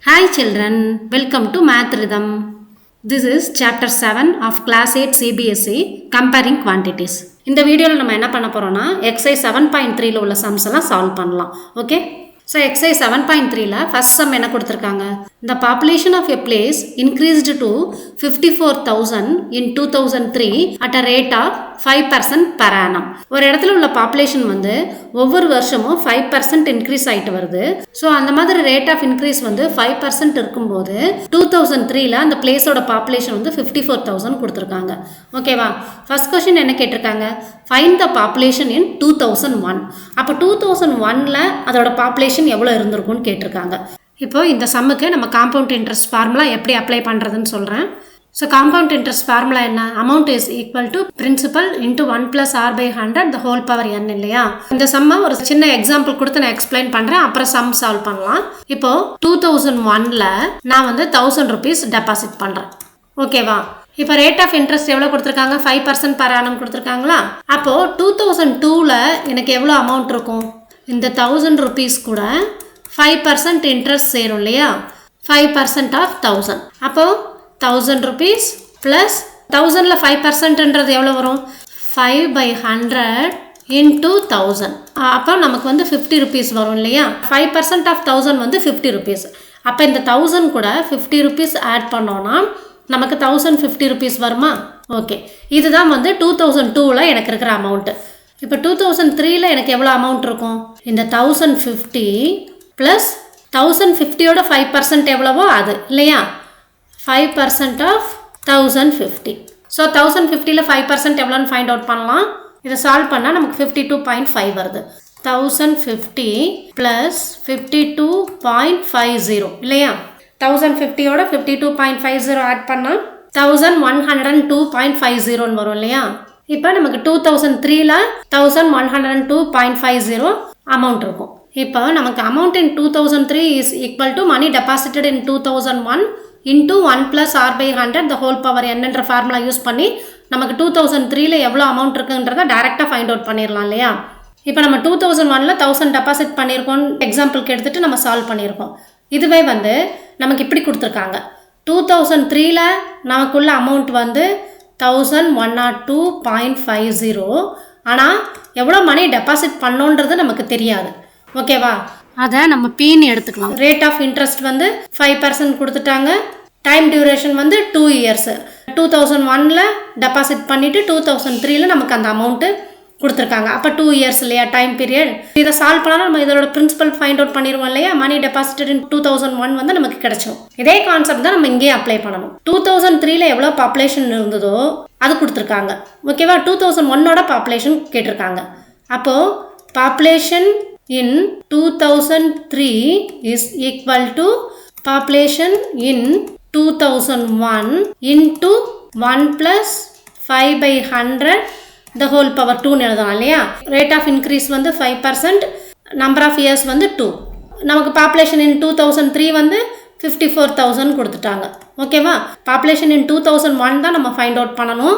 Hi children, welcome to Math Rhythm. This is chapter 7 of class 8 CBSE comparing quantities. இந்த வீடியோல நம்ம என்ன பண்ண போறோம்னா exercise 7.3 ல உள்ள sums எல்லாம் சால்வ் பண்ணலாம். ஓகே? So exercise 7.3 ல first sum என்ன கொடுத்திருக்காங்க? The population of a place increased to 54,000 in 2003 at a rate of 5% per annum. ஒரு இடத்துல உள்ள population வந்து ஒவ்வொரு வருஷமும் 5% increase ஆயிட்டு வருது. ஸோ அந்த மாதிரி ரேட் ஆஃப் இன்க்ரீஸ் வந்து 5% இருக்கும்போது 2003ல அந்த பிளேஸோட பாப்புலேஷன் வந்து 54,000 கொடுத்துருக்காங்க. ஓகேவா? ஃபர்ஸ்ட் கொஸ்டின் என்ன கேட்டிருக்காங்க? Find the population in 2001. அப்போ 2001ல் அதோட பாப்புலேஷன் எவ்வளோ இருந்திருக்கும்னு கேட்டிருக்காங்க. இப்போ இந்த சம்முக்கு நம்ம காம்பவுண்ட் இன்ட்ரெஸ்ட் ஃபார்முலா எப்படி அப்ளை பண்ணுறதுன்னு சொல்கிறேன். ஸோ காம்பவுண்ட் இன்ட்ரெஸ்ட் ஃபார்முலா என்ன? Amount is equal to principal into 1 + r/100 the whole power n இல்லையா? இந்த சம்மை ஒரு சின்ன எக்ஸாம்பிள் கொடுத்து நான் எக்ஸ்பிளைன் பண்ணுறேன், அப்புறம் சம் சால்வ் பண்ணலாம். இப்போ 2001ல் நான் வந்து 1000 rupees டெபாசிட் பண்ணுறேன். ஓகேவா? இப்போ ரேட் ஆஃப் இன்ட்ரெஸ்ட் எவ்வளோ கொடுத்துருக்காங்க? 5% per annum கொடுத்துருக்காங்களா? அப்போது 2002ல் எனக்கு எவ்வளோ அமௌண்ட் இருக்கும்? இந்த 1000 rupees கூட 5% இன்ட்ரெஸ்ட் சேரும் இல்லையா? 5% ஆஃப் 1000. அப்போது 1000 rupees ப்ளஸ் 1000ல் 5%ன்றது எவ்வளோ வரும்? 5/100 into 1000. அப்போ நமக்கு வந்து 50 rupees வரும் இல்லையா? 5% ஆஃப் 1000 வந்து 50 rupees. அப்போ இந்த 1000 கூட 50 rupees ஆட் பண்ணோன்னா நமக்கு 1050 rupees வருமா? ஓகே, இதுதான் வந்து 2002ல் எனக்கு இருக்கிற அமௌண்ட்டு. இப்போ 2003ல் எனக்கு எவ்வளோ அமௌண்ட் இருக்கும்? இந்த 1050 ப்ளஸ் 1050யோட 5% எவ்வளவோ அது இல்லையா? 5% ஆஃப் 1050. ஸோ 1050ல் 5% எவ்வளோன்னு ஃபைண்ட் அவுட் பண்ணலாம். இதை சால்வ் பண்ணால் நமக்கு 52.5 வருது. 1050 ப்ளஸ் 52.50 இல்லையா? 1050யோட 52.50 ஆட் பண்ணால் 1102.50 வரும் இல்லையா? இப்போ நமக்கு 2003ல் 1102.50 அமௌண்ட் இருக்கும். இப்போ நமக்கு amount in 2003 is equal to money deposited in 2001 into 1 + r/100 the whole power n என்ற ஃபார்முலா யூஸ் பண்ணி நமக்கு 2003ல் எவ்வளோ அமௌண்ட் இருக்குன்றதை டைரெக்டாக ஃபைண்ட் அவுட் பண்ணிடலாம் இல்லையா? இப்போ நம்ம 2001ல் 1000 டெபாசிட் பண்ணியிருக்கோம் எக்ஸாம்பிளுக்கு எடுத்துகிட்டு நம்ம சால்வ் பண்ணியிருக்கோம். இதுவே வந்து நமக்கு இப்படி கொடுத்துருக்காங்க. 2003ல் நமக்குள்ள அமௌண்ட் வந்து 1102.50. ஆனால் எவ்வளோ மணி டெபாசிட் பண்ணோன்றது நமக்கு தெரியாது. ஓகேவா? அதை நம்ம பீன்னு எடுத்துக்கலாம். ரேட் ஆஃப் இன்ட்ரெஸ்ட் வந்து 5% கொடுத்துட்டாங்க. டைம் டியூரேஷன் வந்து 2 years. 2001ல் டெபாசிட் பண்ணிவிட்டு 2003ல் நமக்கு அந்த அமௌண்ட்டு கொடுத்துருக்காங்க. அப்போ 2 years இல்லையா டைம் பீரியட்? இதை சால்வ் பண்ணால் நம்ம இதோட பிரின்சிபல் ஃபைண்ட் அவுட் பண்ணிடுவோம் இல்லையா? மணி டெபாசிட்டட் இன் 2001 வந்து நமக்கு கிடைச்சிடும். இதே கான்செப்ட் தான் நம்ம இங்கேயே அப்ளை பண்ணணும். 2003ல் எவ்வளோ பாப்புலேஷன் இருந்ததோ அது கொடுத்துருக்காங்க. ஓகேவா? 2001ஓட பாப்புலேஷன் கேட்டிருக்காங்க. அப்போது population in 2003 is equal to population in 2001 into 1 + 5/100 the whole power 2 எழுதலாம் இல்லையா? ரேட் ஆஃப் இன்க்ரீஸ் வந்து 5%, நம்பர் ஆஃப் இயர்ஸ் வந்து 2. நமக்கு பாப்புலேஷன் இன் 2003 வந்து 54,000 கொடுத்துட்டாங்க. ஓகேவா? பாப்புலேஷன் இன் 2001 தான் நம்ம ஃபைண்ட் அவுட் பண்ணணும்.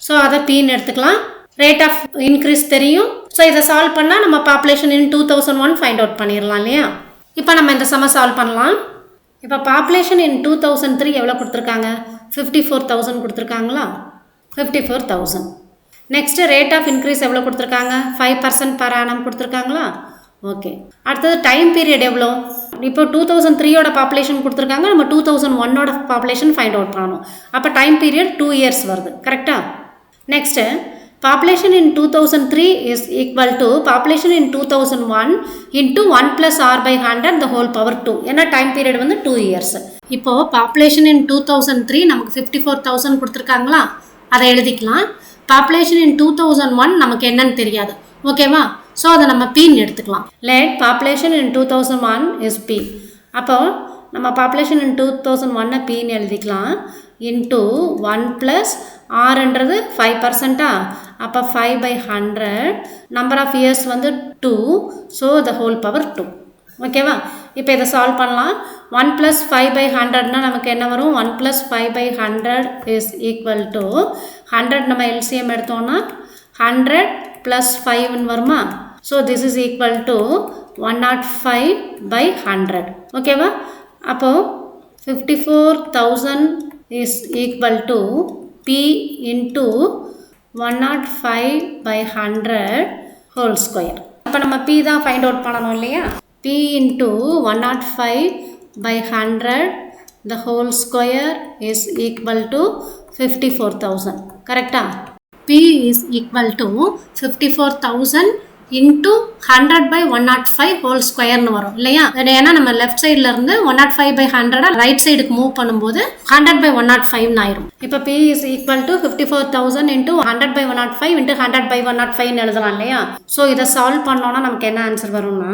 ஸோ அதை பீன்னு எடுத்துக்கலாம். ரேட் ஆஃப் இன்க்ரீஸ் தெரியும். ஸோ இதை சால்வ் பண்ணால் நம்ம பாப்புலேஷன் இன் 2001 ஃபைண்ட் அவுட் பண்ணிடலாம் இல்லையா? இப்போ நம்ம இந்த சம்மை சால்வ் பண்ணலாம். இப்போ பாப்புலேஷன் இன் 2003 எவ்வளோ கொடுத்துருக்காங்க? 54,000 கொடுத்துருக்காங்களா? 54,000. நெக்ஸ்ட்டு ரேட் ஆஃப் இன்க்ரீஸ் எவ்வளோ கொடுத்துருக்காங்க? 5% per annum கொடுத்துருக்காங்களா? ஓகே. அடுத்தது டைம் பீரியட் எவ்வளோ? இப்போ 2003யோட பாப்புலேஷன் கொடுத்துருக்காங்க. நம்ம 2001ஓட பாப்புலேஷன் ஃபைண்ட் அவுட் பண்ணணும். அப்போ டைம் பீரியட் 2 years வருது. கரெக்டாக? Next population in 2003 is equal to population in 2001 into 1 + r/100 the whole power 2. ஏன்னா டைம் பீரியட் வந்து 2 years. இப்போது பாப்புலேஷன் இன் 2003 நமக்கு 54,000 கொடுத்துருக்காங்களா? அதை எழுதிக்கலாம். பாப்புலேஷன் இன் 2001 நமக்கு என்னன்னு தெரியாது. ஓகேவா? ஸோ அதை நம்ம பீன்னு எடுத்துக்கலாம். Let population in 2001 is P. அப்போது நம்ம பாப்புலேஷன் இன் 2001 பீன்னு எழுதிக்கலாம். இன்ட்டு 1 + ஆறுன்றது 5%. அப்போ 5/100. நம்பர் ஆஃப் இயர்ஸ் வந்து 2. So the whole power 2. ஓகேவா? இப்போ இதை சால்வ் பண்ணலாம். 1 + 5/100னா நமக்கு என்ன வரும்? 1 + 5/100 இஸ் ஈக்குவல் டு 100 நம்ம எல்சிஎம் எடுத்தோம்னா 100 + 5ன்னு வருமா? So this is equal to 105/100. ஓகேவா? அப்போது 54,000 is equal to P into 105/100 whole square. அப்போ நம்ம P தான் ஃபைண்ட் அவுட் பண்ணணும் இல்லையா? P into 105/100 the whole square is equal to 54,000. கரெக்டா? P is equal to 54,000 into 100/105 whole square னு வரும் இல்லையா? ஏன்னா நம்ம லெஃப்ட் சைடில் இருந்து 105/100 ரைட் சைடுக்கு மூவ் பண்ணும்போது 100/105 ஆயிரும். இப்போ P is equal to 54,000 into 100/105 into 100/105 எழுதலாம் இல்லையா? ஸோ இதை சால்வ் பண்ணோன்னா நமக்கு என்ன ஆன்சர் வரும்னா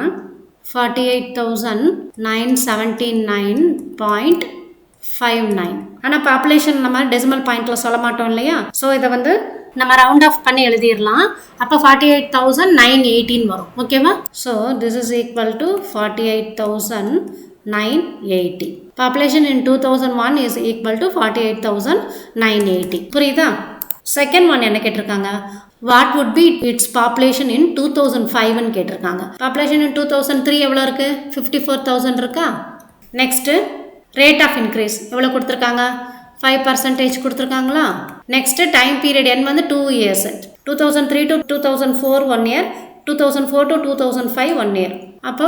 48,979.59. ஆனால் பாப்புலேஷன் நம்ம டெசிமல் பாயிண்ட்ல சொல்ல மாட்டோம் இல்லையா? ஸோ இதை வந்து நம்ம ரவுண்ட் ஆஃப் பண்ணி எழுதிடலாம். அப்போ 48,918 வரும். ஓகேவா? So this is equal to 48,980. Population in 2001 is equal to 48,980. புரியுதா? செகண்ட் ஒன் என்ன கேட்டிருக்காங்க? What would be its population in 2005ன்னு கேட்டிருக்காங்க. பாப்புலேஷன் இன் 2003 எவ்வளோ இருக்கு? 54,000 இருக்கா? நெக்ஸ்ட்டு ரேட் ஆஃப் இன்க்ரீஸ் எவ்வளோ கொடுத்துருக்காங்க? 5% கொடுத்துருக்காங்களா? நெக்ஸ்ட்டு டைம் பீரியட் என் வந்து 2 years. 2003 to 2004 1 year, 2004 to 2005 1 year. அப்போ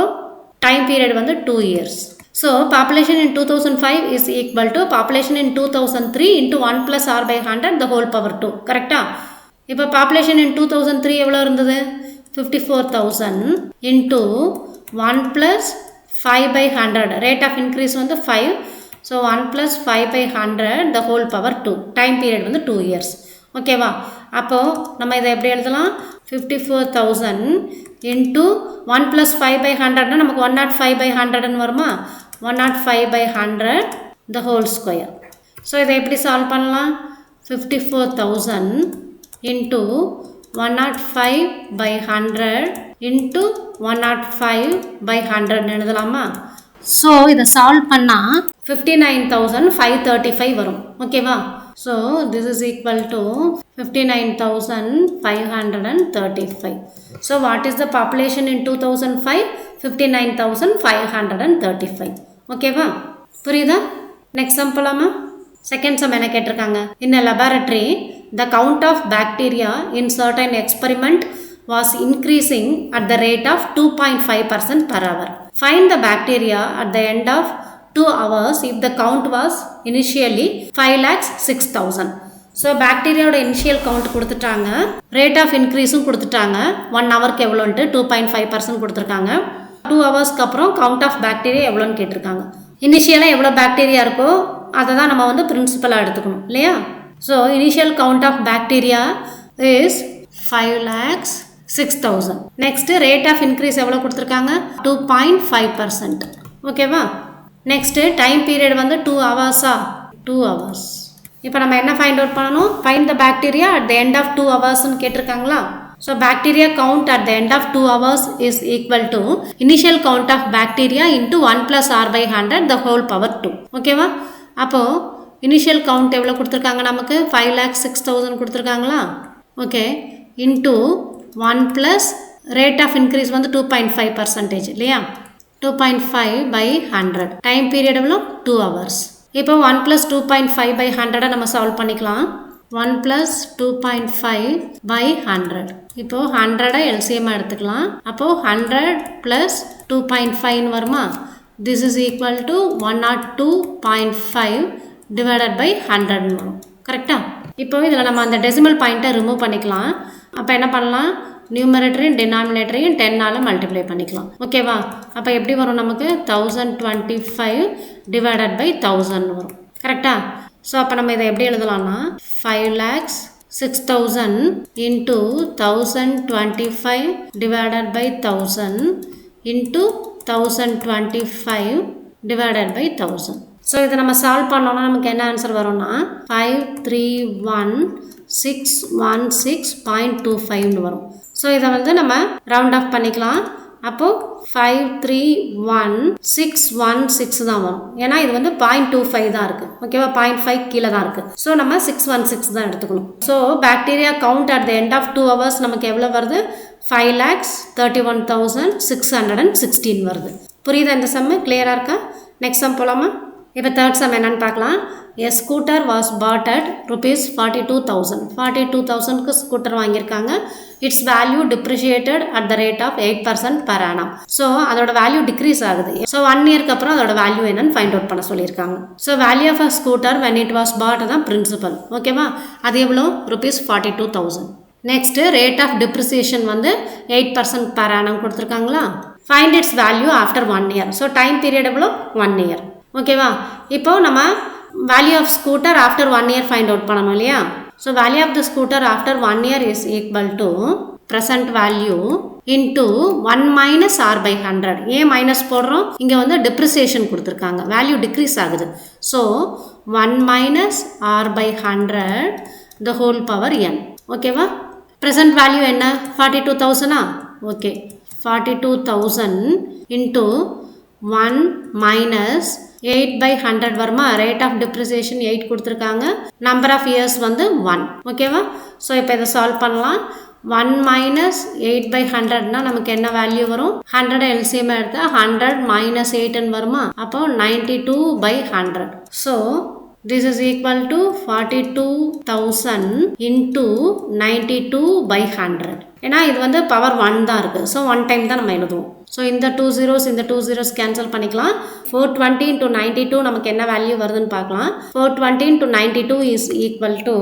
டைம் பீரியட் வந்து 2 years. So population in 2005 is equal to population in 2003 into 1 plus r/100 the whole power 2. கரெக்டா? இப்போ பாப்புலேஷன் இன் 2003 எவ்வளோ இருந்தது? 54,000 into 1 plus 5/100. Rate of increase வந்து 5. So 1 plus 5/100 the whole power 2. Time period வந்து 2 years. ஓகேவா? அப்போது நம்ம இதை எப்படி எழுதலாம்? 54,000 into 1 plus 5/100னா நமக்கு 105/100ன்னு வருமா? 105/100 the whole square. ஸோ இதை எப்படி சால்வ் பண்ணலாம்? 54,000 into 105/100 into 105/100 எழுதலாமா? ஸோ இதை சால்வ் பண்ணால் 59,535 வரும். ஓகேவா? So this is equal to 59,535. So what is the population இன் 2005? 59,535. ஓகேவா? புரியுதா? நெக்ஸ்ட் சம் போலாமா? செகண்ட் சம் என்ன கேட்டிருக்காங்க? இன் அ laboratory the count of bacteria in certain experiment was increasing at the rate of 2.5% per hour. Find the bacteria at the end of 2 hours if the count was initially 5,06,000. So பாக்டீரியாவோட initial count கொடுத்துட்டாங்க, rate of இன்க்ரீஸும் கொடுத்துட்டாங்க. 1 ஹவருக்கு எவ்வளோன்ட்டு 2.5% கொடுத்துருக்காங்க. 2 ஹவர்ஸ்க்கு அப்புறம் count of bacteria எவ்வளோன்னு கேட்டிருக்காங்க. இனிஷியலாக எவ்வளோ பாக்டீரியா இருக்கோ அதை தான் நம்ம வந்து பிரின்சிபலாக எடுத்துக்கணும் இல்லையா? So initial count of bacteria is 5,06,000. Next rate of increase எவ்வளோ கொடுத்துருக்காங்க? 2.5%. ஓகேவா? நெக்ஸ்ட்டு டைம் பீரியட் வந்து 2 ஹவர்ஸா? 2 ஹவர்ஸ். இப்போ நம்ம என்ன ஃபைண்ட் அவுட் பண்ணணும்? Find the bacteria at the end of 2 ஹவர்ஸ்ன்னு கேட்டிருக்காங்களா? So bacteria count at the end of 2 hours is equal to initial count of bacteria into 1 plus r/100 the whole power 2. ஓகேவா? அப்போது initial count எவ்வளோ கொடுத்துருக்காங்க? நமக்கு 5,06,000 கொடுத்துருக்காங்களா? Okay. Into 1 plus rate of increase வந்து 2.5% இல்லையா? 2.5/100. டைம் பீரியட் எவ்வளோ? 2 hours. இப்போ 1 + 2.5/100 நம்ம சால்வ் பண்ணிக்கலாம். 1 + 2.5/100. இப்போ 100 எல்சிஎம் எடுத்துக்கலாம். அப்போ 100 + 2.5 வருமா? This is equal to 102.5 divided by 100 வரும். கரெக்டா? இப்போ இதில் நம்ம அந்த டெசிமல் பாயிண்ட்டை ரிமூவ் பண்ணிக்கலாம். அப்போ என்ன பண்ணலாம்? நியூமரேட்டரையும் டினாமினேட்டரையும் 10ஆல் மல்டிப்ளை பண்ணிக்கலாம். ஓகேவா? அப்போ எப்படி வரும்? நமக்கு 1025 டிவைடட் பை 1000 வரும். கரெக்டா? ஸோ அப்போ நம்ம இதை எப்படி எழுதலாம்னா 5,06,000 into 1025 divided by 1000 into 1025 divided by 1000. So இதை நம்ம சால்வ் பண்ணோன்னா நமக்கு என்ன ஆன்சர் வரும்னா 531,616.25 வரும். ஸோ இதை வந்து நம்ம ரவுண்ட் ஆஃப் பண்ணிக்கலாம். அப்போது 531,616 தான் வரும். ஏன்னா இது வந்து 0.25 தான் இருக்குது. ஓகேவா? 0.5 கீழே தான் இருக்குது. ஸோ நம்ம 616 தான் எடுத்துக்கணும். So bacteria count at the end of 2 hours நமக்கு எவ்வளோ வருது? 5,31,616 வருது. புரியுதா? இந்த சம்மு கிளியராக இருக்கா? நெக்ஸ்ட் சம் போகலாமா? இப்போ தேர்ட் சம் என்னன்னு பார்க்கலாம். A scooter was bought at rupees 42,000. 42,000க்கு ஸ்கூட்டர் வாங்கியிருக்காங்க. Its value depreciated at the rate of 8% per annum. So அதோட வேல்யூ டிக்ரீஸ் ஆகுது. ஸோ 1 இயர்க்கு அப்புறம் அதோட வேல்யூ என்னன்னு ஃபைண்ட் அவுட் பண்ண சொல்லியிருக்காங்க. So value of a scooter when it was bought தான் பிரின்சிபல். ஓகேவா? அது எவ்வளோ? rupees 42,000. Next rate of depreciation வந்து 8% per annum கொடுத்துருக்காங்களா? Find its value after 1 year. So time period எவ்வளோ? 1 இயர். ஓகேவா? இப்போ நம்ம value of scooter after 1 year find out பண்ணணும் இல்லையா? So value of the scooter after 1 year is equal to present value into 1 minus R by 100. ஏன் minus போடுறோம்? இங்கே வந்து டிப்ரிசியேஷன் கொடுத்துருக்காங்க, வேல்யூ டிக்ரீஸ் ஆகுது. So 1 minus R by 100 the whole power n. ஓகேவா? Present value என்ன? 42,000. ஓகே, 42,000 இன்டூ 1 மைனஸ் 8 by 100 வருமா? Rate of depreciation 8 கொடுத்துருக்காங்க. நம்பர் ஆஃப் இயர்ஸ் வந்து 1. ஓகேவா? ஸோ இப்போ இதை சால்வ் பண்ணலாம். 1 மைனஸ் 8 by 100னா நமக்கு என்ன வேல்யூ வரும்? 100 எல்சிஎம் எடுத்தால் 100 மைனஸ் 8 வருமா? அப்போ 92 by 100. So this is equal to 42,000 into 92 by 100. ஏன்னா இது வந்து பவர் 1 தான் இருக்குது. ஸோ 1 டைம் தான் நம்ம எழுதுவோம். ஸோ இந்த 2 zeros கேன்சல் பண்ணிக்கலாம். 420 into 92 நமக்கு என்ன வேல்யூ வருதுன்னு பார்க்கலாம். 420 into 92 is equal to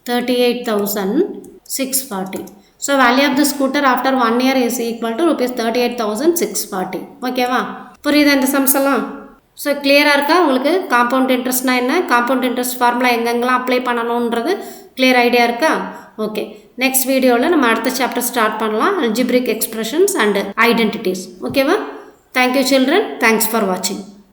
38,640. So value of the scooter after 1 year is equal to rupees 38,640. ஓகேவா? புரியுதா இந்த சம்ஸ் எல்லாம்? ஸோ கிளியராக இருக்கா உங்களுக்கு? காம்பவுண்ட் இன்ட்ரெஸ்ட்னா என்ன, காம்பவுண்ட் இன்ட்ரெஸ்ட் ஃபார்முலா எங்கெங்கெல்லாம் அப்ளை பண்ணணுன்றது கிளியர் ஐடியா இருக்கா? ஓகே, நெக்ஸ்ட் வீடியோவில் நம்ம அடுத்த சாப்டர் ஸ்டார்ட் பண்ணலாம். Algebraic expressions and identities. ஓகேவா? Thank you children. தேங்க்ஸ் ஃபார் வாட்சிங்.